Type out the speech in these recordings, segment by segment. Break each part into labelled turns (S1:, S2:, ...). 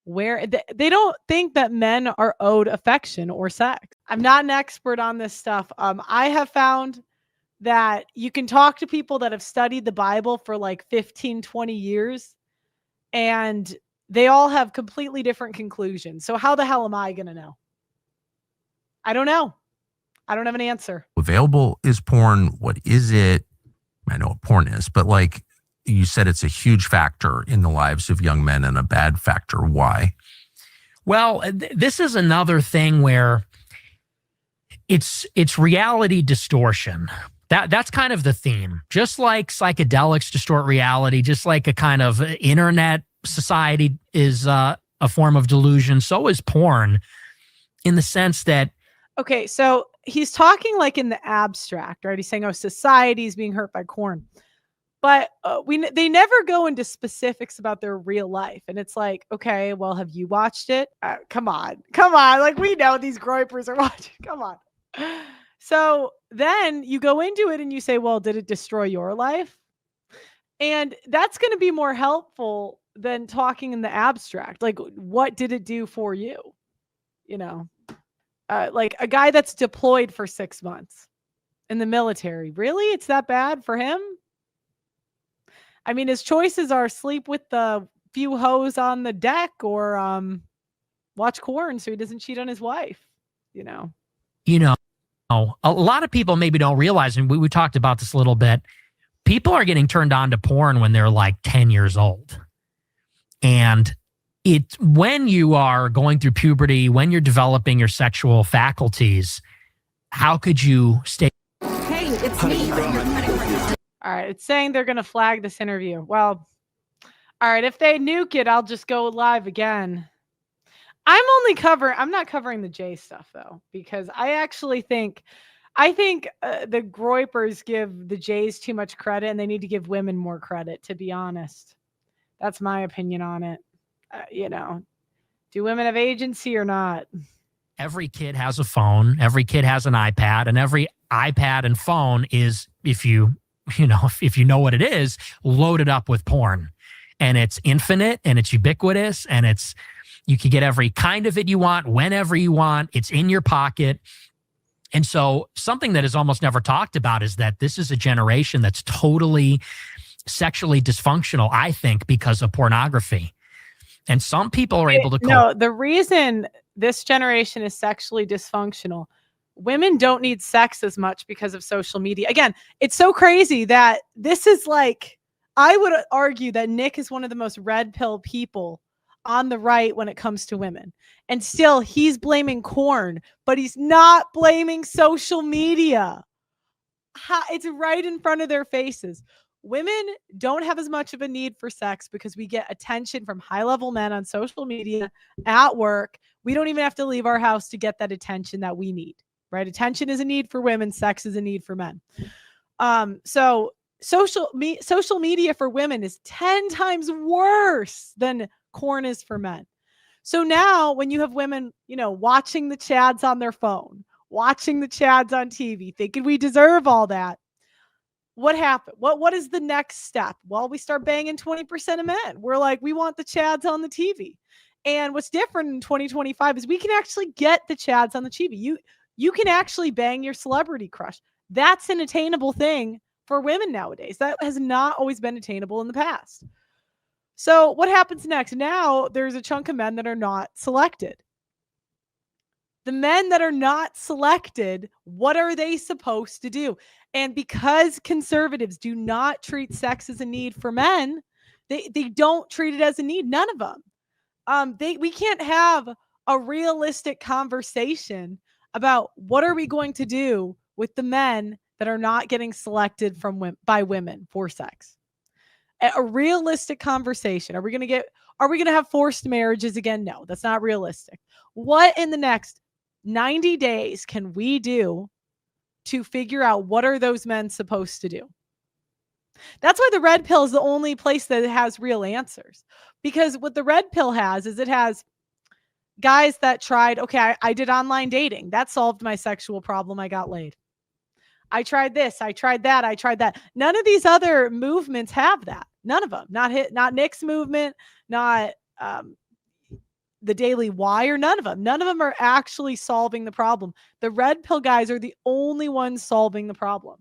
S1: where they don't think that men are owed affection or sex. I'm not an expert on this stuff. I have found that you can talk to people that have studied the Bible for like 15, 20 years, and they all have completely different conclusions. So how the hell am I going to know? I don't know. I don't have an answer.
S2: Available is porn. What is it? I know what porn is, but like you said, it's a huge factor in the lives of young men and a bad factor. Why?
S3: Well, this is another thing where it's reality distortion. That's kind of the theme. Just like psychedelics distort reality, just like a kind of internet society is a form of delusion, so is porn, in the sense that...
S1: Okay, so he's talking like in the abstract, right? He's saying, oh, society is being hurt by porn. But they never go into specifics about their real life. And it's like, okay, well, have you watched it? Come on. Like, we know these groypers are watching. Come on. So then you go into it and you say, well, did it destroy your life? And that's going to be more helpful than talking in the abstract. Like, what did it do for you? You know, like a guy that's deployed for 6 months in the military. Really? It's that bad for him? I mean, his choices are sleep with the few hoes on the deck or watch porn so he doesn't cheat on his wife, you know.
S3: A lot of people maybe don't realize, and we talked about this a little bit, people are getting turned on to porn when they're like 10 years old. And when you are going through puberty, when you're developing your sexual faculties, how could you stay?
S4: Hey, it's me.
S1: All right, it's saying they're going to flag this interview. Well, all right, if they nuke it, I'll just go live again. I'm not covering the J stuff, though, because I think the groypers give the Jays too much credit, and they need to give women more credit, to be honest. That's my opinion on it. Do women have agency or not?
S3: Every kid has a phone. Every kid has an iPad, and every iPad and phone is, if you know what it is, loaded up with porn. And it's infinite, and it's ubiquitous, and you can get every kind of it you want, whenever you want. It's in your pocket. And so something that is almost never talked about is that this is a generation that's totally sexually dysfunctional, I think, because of pornography. And some people are able to cope.
S1: No, the reason this generation is sexually dysfunctional, women don't need sex as much because of social media. Again, it's so crazy that this is like, I would argue that Nick is one of the most red pill people on the right when it comes to women. And still, he's blaming corn, but he's not blaming social media. It's right in front of their faces. Women don't have as much of a need for sex because we get attention from high-level men on social media, at work. We don't even have to leave our house to get that attention that we need, right? Attention is a need for women. Sex is a need for men. So social media for women is 10 times worse than corn is for men. So now when you have women, watching the chads on their phone, watching the chads on TV, thinking we deserve all that, what happened? What is the next step? Well, we start banging 20% of men. We're like, we want the chads on the TV. And what's different in 2025 is we can actually get the chads on the TV. You can actually bang your celebrity crush. That's an attainable thing for women nowadays. That has not always been attainable in the past. So what happens next? Now there's a chunk of men that are not selected. The men that are not selected, what are they supposed to do? And because conservatives do not treat sex as a need for men, they don't treat it as a need. None of them. We can't have a realistic conversation about what are we going to do with the men that are not getting selected by women for sex. A realistic conversation. Are we going to have forced marriages again? No, that's not realistic. What in the next 90 days can we do to figure out what are those men supposed to do? That's why the red pill is the only place that has real answers. Because what the red pill has is it has guys that tried, okay, I did online dating. That solved my sexual problem. I got laid. I tried this. I tried that. I tried that. None of these other movements have that. None of them. Not Nick's movement, not the Daily Wire, none of them are actually solving the problem. The red pill guys are the only ones solving the problem.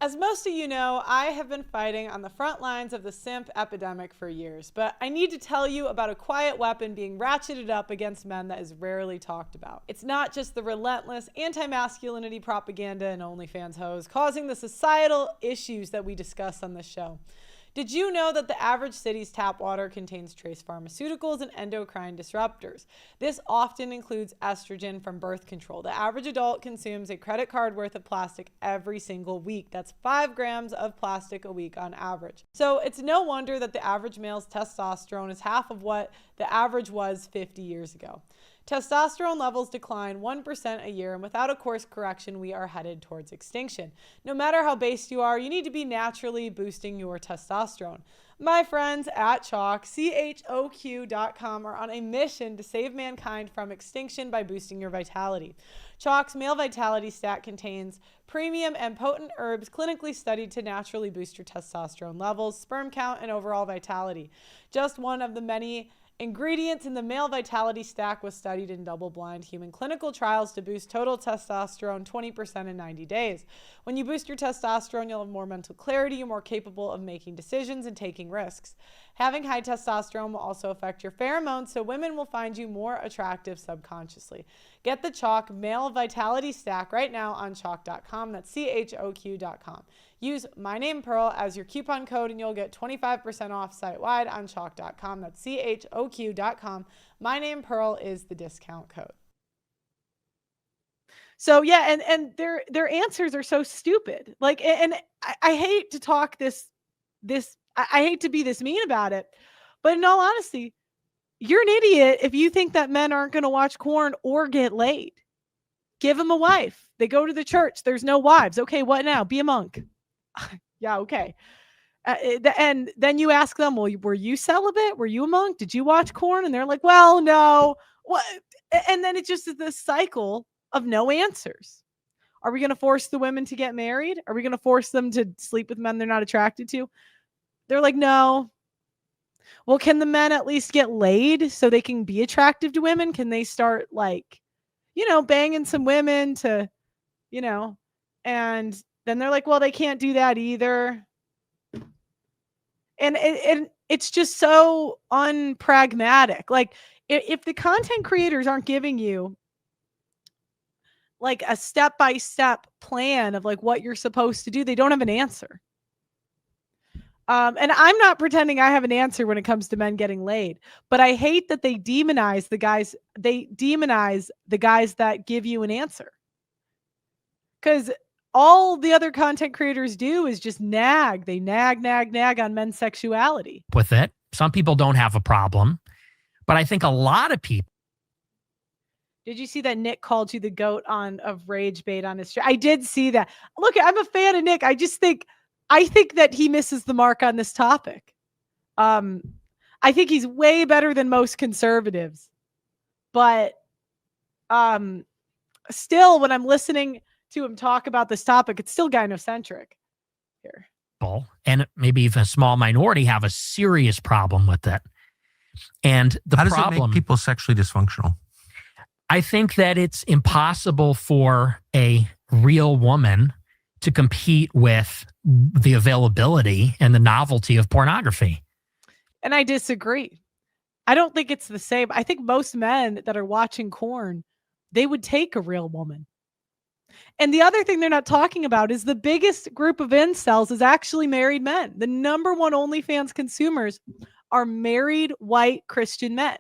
S1: As most of you know, I have been fighting on the front lines of the simp epidemic for years, but I need to tell you about a quiet weapon being ratcheted up against men that is rarely talked about. It's not just the relentless anti-masculinity propaganda and OnlyFans hoes causing the societal issues that we discuss on this show. Did you know that the average city's tap water contains trace pharmaceuticals and endocrine disruptors? This often includes estrogen from birth control. The average adult consumes a credit card worth of plastic every single week. That's 5 grams of plastic a week on average. So it's no wonder that the average male's testosterone is half of what the average was 50 years ago. Testosterone levels decline 1% a year, and without a course correction, we are headed towards extinction. No matter how based you are, you need to be naturally boosting your testosterone. My friends at Chalk, CHOQ.com, are on a mission to save mankind from extinction by boosting your vitality. Chalk's Male Vitality Stack contains premium and potent herbs clinically studied to naturally boost your testosterone levels, sperm count, and overall vitality. Just one of the many ingredients in the Male Vitality Stack was studied in double-blind human clinical trials to boost total testosterone 20% in 90 days. When you boost your testosterone, you'll have more mental clarity, you're more capable of making decisions and taking risks. Having high testosterone will also affect your pheromones, so women will find you more attractive subconsciously. Get the Chalk Male Vitality Stack right now on Chalk.com. That's CHOQ.com. Use my name Pearl as your coupon code and you'll get 25% off site-wide on Chalk.com. That's CHOQ.com. My name Pearl is the discount code. So yeah, and their answers are so stupid. Like, and I hate to talk I hate to be this mean about it, but in all honesty, you're an idiot if you think that men aren't going to watch porn or get laid. Give them a wife. They go to the church. There's no wives. Okay, what now? Be a monk. Yeah, okay. And then you ask them, well, were you celibate? Were you a monk? Did you watch porn? And they're like, well, no. What? And then it's just this cycle of no answers. Are we going to force the women to get married? Are we going to force them to sleep with men they're not attracted to? They're like, no. Well, can the men at least get laid so they can be attractive to women? Can they start banging some women to, and then they're like, well, they can't do that either. And it's just so unpragmatic. Like if the content creators aren't giving you like a step-by-step plan of like what you're supposed to do, they don't have an answer. And I'm not pretending I have an answer when it comes to men getting laid, but I hate that they demonize the guys. They demonize the guys that give you an answer. Because all the other content creators do is just nag. They nag on men's sexuality.
S3: With it, some people don't have a problem, but I think a lot of people.
S1: Did you see that Nick called you the goat of rage bait on his show? I did see that. Look, I'm a fan of Nick. I think that he misses the mark on this topic. I think he's way better than most conservatives. But still, when I'm listening to him talk about this topic, it's still gynocentric here.
S3: And maybe even a small minority have a serious problem with it. And
S2: how does it make people sexually dysfunctional?
S3: I think that it's impossible for a real woman to compete with the availability and the novelty of pornography.
S1: And I disagree. I don't think it's the same. I think most men that are watching porn, they would take a real woman. And the other thing they're not talking about is the biggest group of incels is actually married men. The number one OnlyFans consumers are married white Christian men.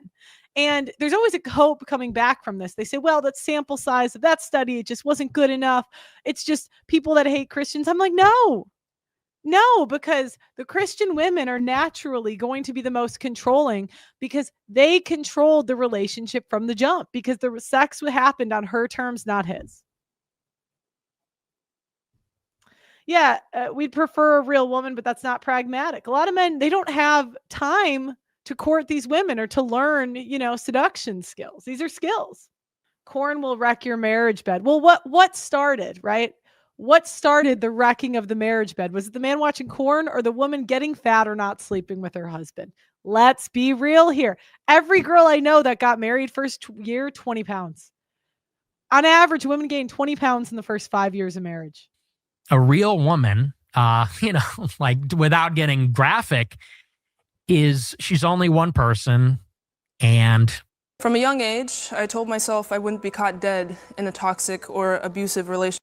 S1: And there's always a hope coming back from this. They say, well, that sample size of that study, it just wasn't good enough. It's just people that hate Christians. I'm like, no, because the Christian women are naturally going to be the most controlling because they controlled the relationship from the jump because the sex happened on her terms, not his. Yeah, we'd prefer a real woman, but that's not pragmatic. A lot of men, they don't have time to court these women or to learn, seduction skills. These are skills. Corn will wreck your marriage bed. Well, what started, right? What started the wrecking of the marriage bed? Was it the man watching porn or the woman getting fat or not sleeping with her husband? Let's be real here. Every girl I know that got married first year, 20 pounds. On average, women gain 20 pounds in the first 5 years of marriage.
S3: A real woman, like without getting graphic, she's only one person. And
S4: from a young age, I told myself I wouldn't be caught dead in a toxic or abusive relationship.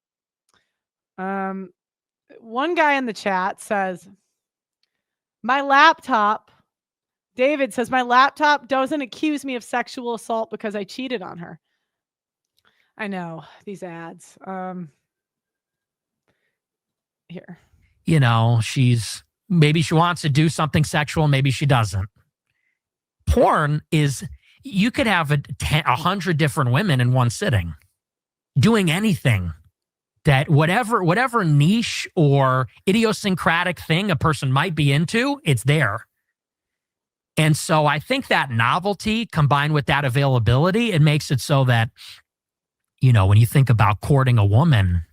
S1: One guy in the chat says, David says, my laptop doesn't accuse me of sexual assault because I cheated on her. I know these ads. Here.
S3: Maybe she wants to do something sexual, maybe she doesn't. Porn is, you could have 100 different women in one sitting doing anything that whatever niche or idiosyncratic thing a person might be into, it's there. And so I think that novelty combined with that availability, it makes it so that, when you think about courting a woman,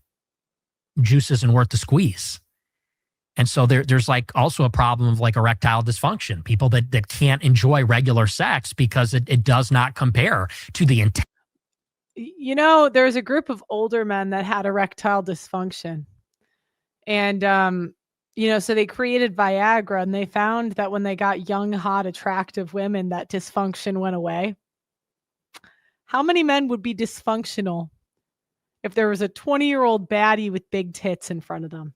S3: juice isn't worth the squeeze. And so there's like also a problem of like erectile dysfunction, people that can't enjoy regular sex because it does not compare to the intent.
S1: There's a group of older men that had erectile dysfunction. And, so they created Viagra, and they found that when they got young, hot, attractive women, that dysfunction went away. How many men would be dysfunctional if there was a 20-year-old baddie with big tits in front of them?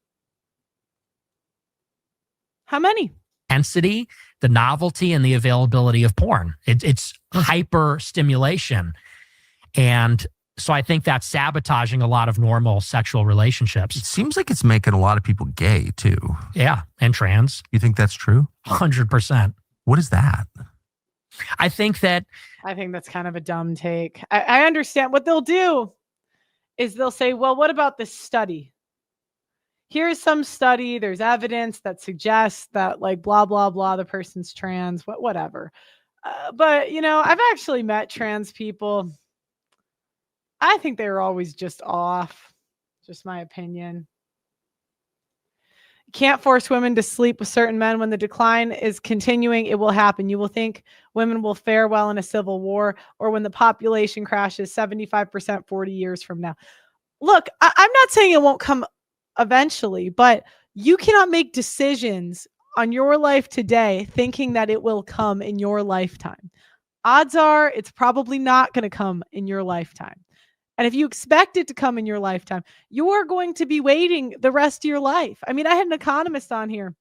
S1: How many?
S3: Intensity, the novelty, and the availability of porn. It's hyper-stimulation. And so I think that's sabotaging a lot of normal sexual relationships.
S2: It seems like it's making a lot of people gay, too.
S3: Yeah, and trans.
S2: You think that's true?
S3: 100%.
S2: What is that?
S3: I think that's
S1: kind of a dumb take. I understand. What they'll do is they'll say, well, what about this study? Here's some study. There's evidence that suggests that like blah, blah, blah, the person's trans, whatever. But, I've actually met trans people. I think they were always just off. Just my opinion. You can't force women to sleep with certain men. When the decline is continuing, it will happen. You will think women will fare well in a civil war, or when the population crashes 75% 40 years from now. Look, I'm not saying it won't come eventually, but you cannot make decisions on your life today thinking that it will come in your lifetime. Odds are it's probably not going to come in your lifetime. And if you expect it to come in your lifetime, you are going to be waiting the rest of your life. I mean, I had an economist on here.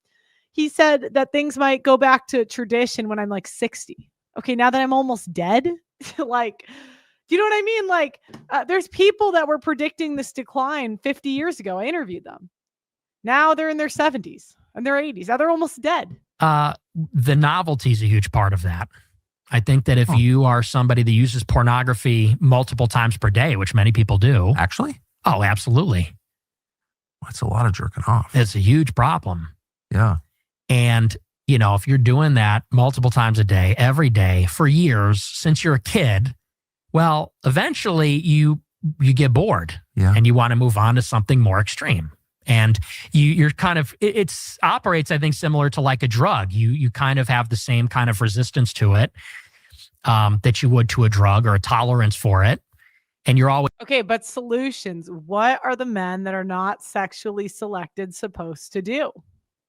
S1: He said that things might go back to tradition when I'm like 60. Okay, now that I'm almost dead, like, do you know what I mean? Like, there's people that were predicting this decline 50 years ago. I interviewed them. Now they're in their 70s and their 80s. Now they're almost dead.
S3: The novelty is a huge part of that. I think that if you are somebody that uses pornography multiple times per day, which many people do.
S2: Actually?
S3: Oh, absolutely.
S2: That's a lot of jerking off.
S3: It's a huge problem.
S2: Yeah.
S3: And, if you're doing that multiple times a day, every day for years since you're a kid, well, eventually you get bored and you want to move on to something more extreme. And you're kind of, it operates, I think, similar to like a drug. You kind of have the same kind of resistance to it that you would to a drug, or a tolerance for it. And you're always...
S1: Okay, but solutions. What are the men that are not sexually selected supposed to do?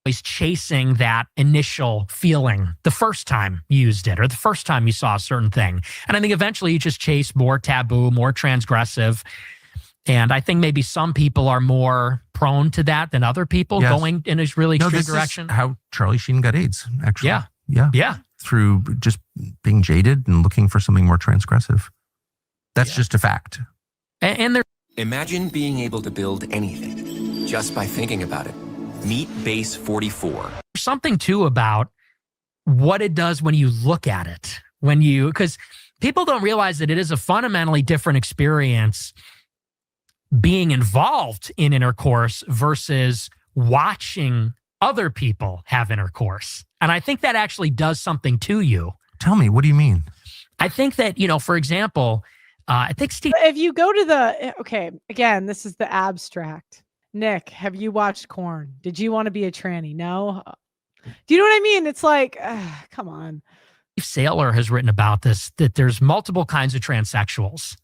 S3: Always chasing that initial feeling the first time you used it, or the first time you saw a certain thing. And I think eventually you just chase more taboo, more transgressive. And I think maybe some people are more prone to that than other people, going in a really extreme direction.
S2: Is how Charlie Sheen got AIDS, actually.
S3: Yeah.
S2: Through just being jaded and looking for something more transgressive. That's just a fact.
S3: And there.
S5: Imagine being able to build anything just by thinking about it. Meet Base 44.
S3: There's something too about what it does when you look at it. Because people don't realize that it is a fundamentally different experience being involved in intercourse versus watching other people have intercourse. And I think that actually does something to you.
S2: Tell me, what do you mean?
S3: I think that, for example, I think Steve...
S1: If you go to again, this is the abstract. Nick, have you watched Corn? Did you want to be a tranny? No? Do you know what I mean? It's like, come on.
S3: Saylor has written about this, that there's multiple kinds of transsexuals.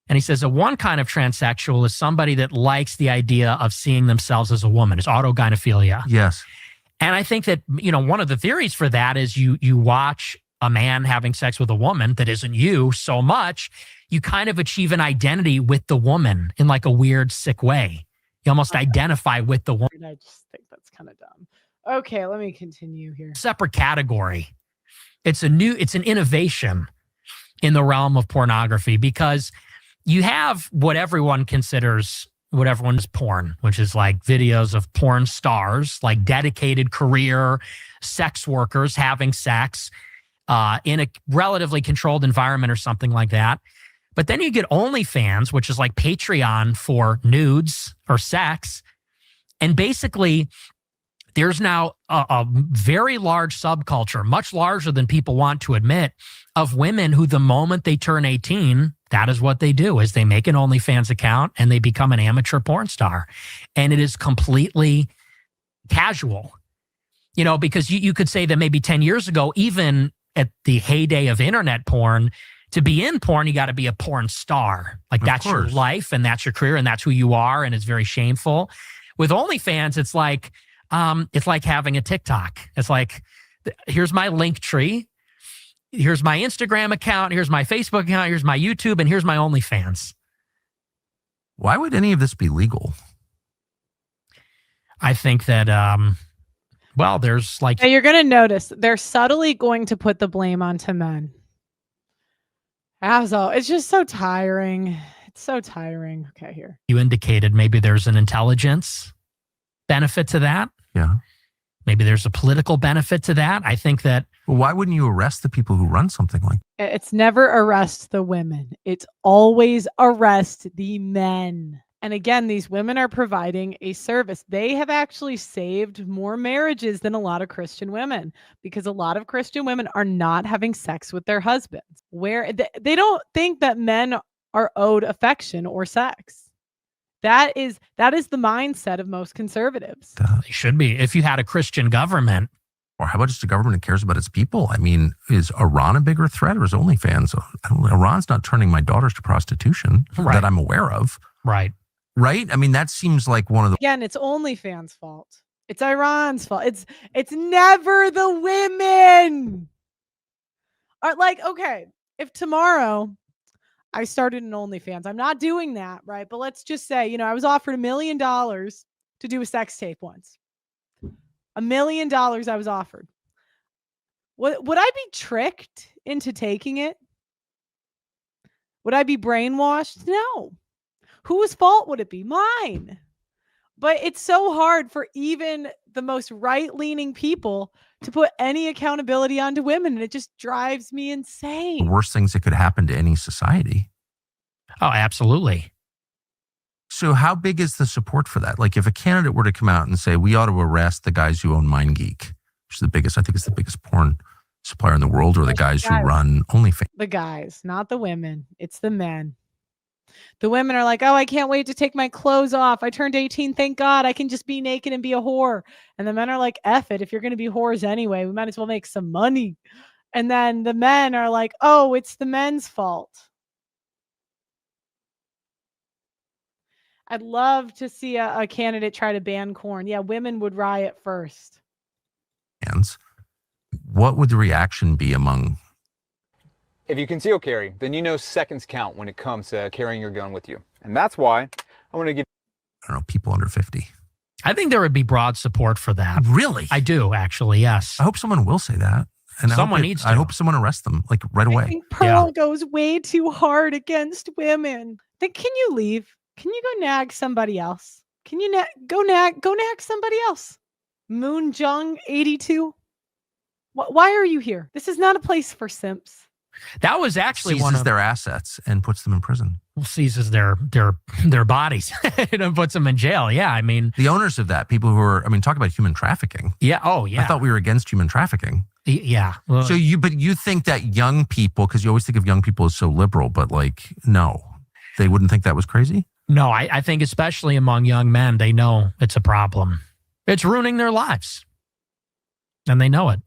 S3: And he says that one kind of transsexual is somebody that likes the idea of seeing themselves as a woman. It's autogynephilia.
S2: Yes.
S3: And I think that, one of the theories for that is you watch a man having sex with a woman that isn't you so much, you kind of achieve an identity with the woman in like a weird, sick way. You almost identify with the woman.
S1: I just think that's kind of dumb. Okay, let me continue here.
S3: Separate category. It's an innovation in the realm of pornography, because you have what everyone considers, what everyone is porn, which is like videos of porn stars, like dedicated career sex workers having sex in a relatively controlled environment or something like that. But then you get OnlyFans, which is like Patreon for nudes or sex. And basically, there's now a very large subculture, much larger than people want to admit, of women who the moment they turn 18, that is what they do, is they make an OnlyFans account and they become an amateur porn star. And it is completely casual, because you could say that maybe 10 years ago, even at the heyday of internet porn, to be in porn, you got to be a porn star. Like that's your life and that's your career and that's who you are. And it's very shameful. With OnlyFans, it's like having a TikTok. It's like, here's my link tree. Here's my Instagram account. Here's my Facebook account. Here's my YouTube. And here's my OnlyFans.
S2: Why would any of this be legal?
S3: I think that, there's like...
S1: Now you're going to notice they're subtly going to put the blame onto men. It's just so tiring. It's so tiring. Okay, here.
S3: You indicated maybe there's an intelligence benefit to that.
S2: Yeah.
S3: Maybe there's a political benefit to that. I think that...
S2: Well, why wouldn't you arrest the people who run something like that?
S1: It's never arrest the women. It's always arrest the men. And again, these women are providing a service. They have actually saved more marriages than a lot of Christian women, because a lot of Christian women are not having sex with their husbands, where they don't think that men are owed affection or sex. That is the mindset of most conservatives.
S3: They should be. If you had a Christian government.
S2: Or how about just a government that cares about its people? I mean, is Iran a bigger threat, or is OnlyFans? Iran's not turning my daughters to prostitution that I'm aware of.
S3: Right.
S2: Right? I mean, that seems like one of the...
S1: Again, it's OnlyFans' fault. It's Iran's fault. It's never the women. Like, okay, if tomorrow I started an OnlyFans, I'm not doing that, right? But let's just say, I was offered $1 million to do a sex tape once. $1 million I was offered. Would I be tricked into taking it? Would I be brainwashed? No. Whose fault would it be? Mine. But it's so hard for even the most right-leaning people to put any accountability onto women, and it just drives me insane.
S2: The worst things that could happen to any society.
S3: Oh, absolutely.
S2: So how big is the support for that? Like if a candidate were to come out and say, we ought to arrest the guys who own MindGeek, which is the biggest, I think it's the biggest porn supplier in the world, or the guys who run OnlyFans.
S1: The guys, not the women. It's the men. The women are like, oh, I can't wait to take my clothes off. I turned 18. Thank God I can just be naked and be a whore. And the men are like, F it. If you're going to be whores anyway, we might as well make some money. And then the men are like, oh, it's the men's fault. I'd love to see a candidate try to ban corn. Yeah, women would riot first.
S2: What would the reaction be among...
S6: If you conceal carry, then you know seconds count when it comes to carrying your gun with you. And that's why I want to give...
S2: I don't know, people under 50.
S3: I think there would be broad support for that.
S2: Really?
S3: I do, actually, yes.
S2: I hope someone will say that. And
S3: someone needs to.
S2: I hope someone arrests them, like right away.
S1: I think Pearl goes way too hard against women. Then can you leave? Can you go nag somebody else? Can you go nag somebody else? Moon Jung 82. Why are you here? This is not a place for simps.
S3: That was actually
S2: seizes their assets and puts them in prison.
S3: Seizes their bodies and puts them in jail. Yeah, I mean
S2: the owners of that, people who are, talk about human trafficking.
S3: Yeah. Oh, yeah.
S2: I thought we were against human trafficking.
S3: Yeah. Well,
S2: so you think that young people, because you always think of young people as so liberal, but like no, they wouldn't think that was crazy.
S3: No, I think especially among young men, they know it's a problem. It's ruining their lives. And they know it.